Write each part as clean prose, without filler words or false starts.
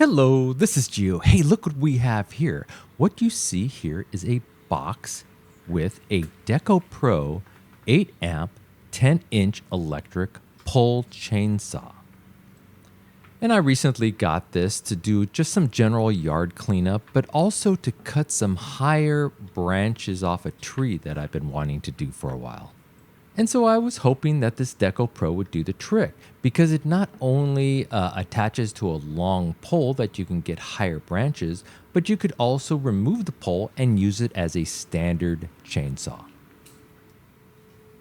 Hello, this is Gio. Hey, look what we have here. What you see here is a box with a DEKOPRO 8 amp 10-inch electric pull chainsaw. And I recently got this to do just some general yard cleanup, but also to cut some higher branches off a tree that I've been wanting to do for a while. And so I was hoping that this DEKOPRO would do the trick because it not only attaches to a long pole that you can get higher branches, but you could also remove the pole and use it as a standard chainsaw.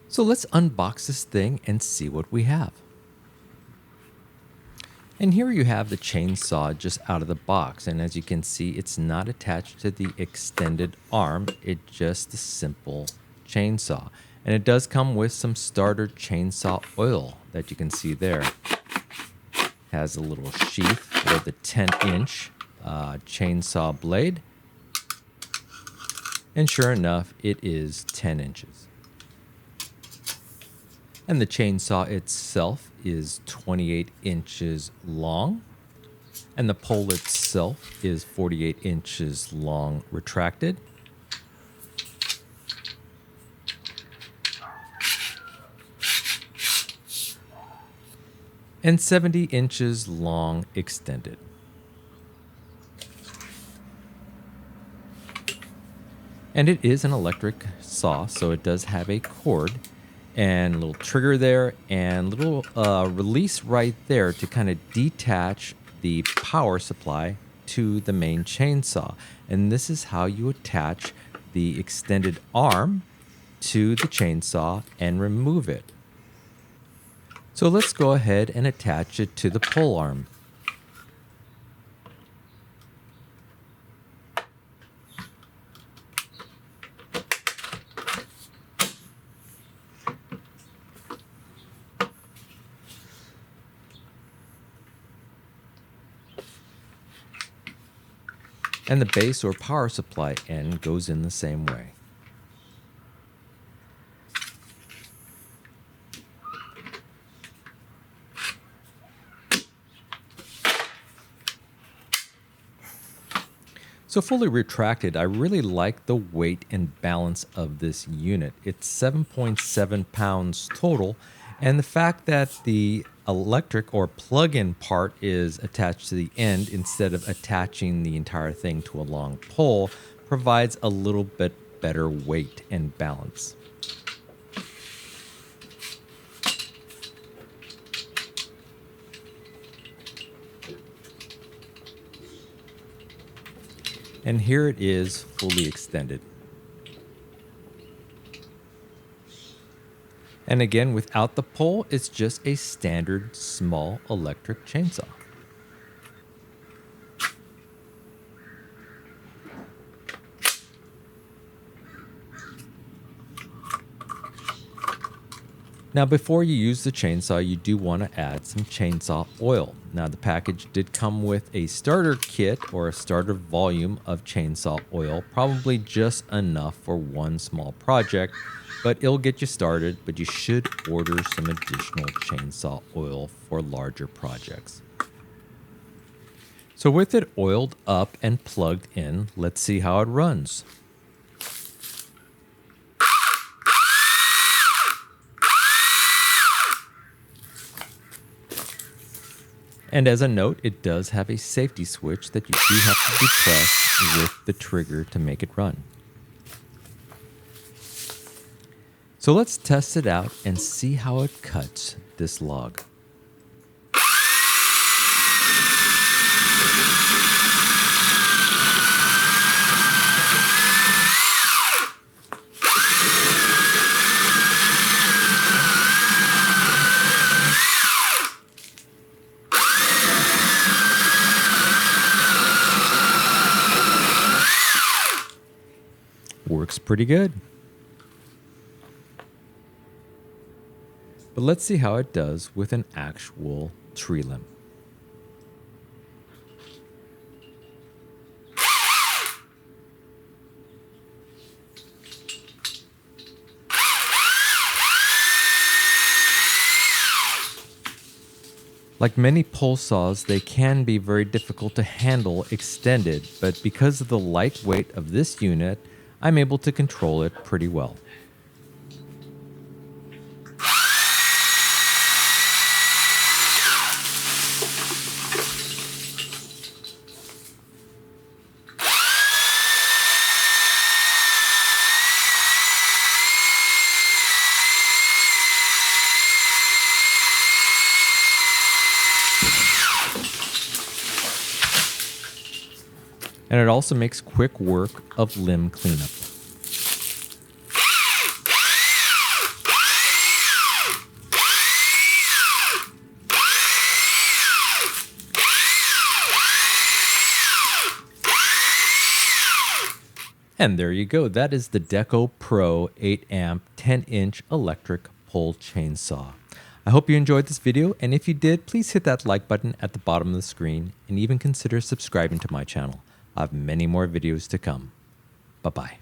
So let's unbox this thing and see what we have. And here you have the chainsaw just out of the box. And as you can see, it's not attached to the extended arm. It's just a simple chainsaw. And it does come with some starter chainsaw oil that you can see there. Has a little sheath for the 10-inch chainsaw blade. And sure enough, it is 10 inches. And the chainsaw itself is 28 inches long. And the pole itself is 48 inches long retracted. And 70 inches long extended. And it is an electric saw, so it does have a cord and a little trigger there and little release right there to kind of detach the power supply to the main chainsaw. And this is how you attach the extended arm to the chainsaw and remove it. So let's go ahead and attach it to the pole arm. And the base or power supply end goes in the same way. So fully retracted, I really like the weight and balance of this unit. It's 7.7 pounds total, and the fact that the electric or plug-in part is attached to the end instead of attaching the entire thing to a long pole provides a little bit better weight and balance. And here it is fully extended. And again, without the pole, it's just a standard small electric chainsaw. Now, before you use the chainsaw, you do want to add some chainsaw oil. Now, the package did come with a starter kit or a starter volume of chainsaw oil, probably just enough for one small project, but it'll get you started, but you should order some additional chainsaw oil for larger projects. So with it oiled up and plugged in, let's see how it runs. And as a note, it does have a safety switch that you do have to depress with the trigger to make it run. So let's test it out and see how it cuts this log. Works pretty good. But let's see how it does with an actual tree limb. Like many pole saws, they can be very difficult to handle extended, but because of the light weight of this unit, I'm able to control it pretty well. And it also makes quick work of limb cleanup. And there you go. That is the DEKOPRO 8 amp 10 inch electric pole chainsaw. I hope you enjoyed this video, and if you did, please hit that like button at the bottom of the screen and even consider subscribing to my channel. I have many more videos to come. Bye-bye.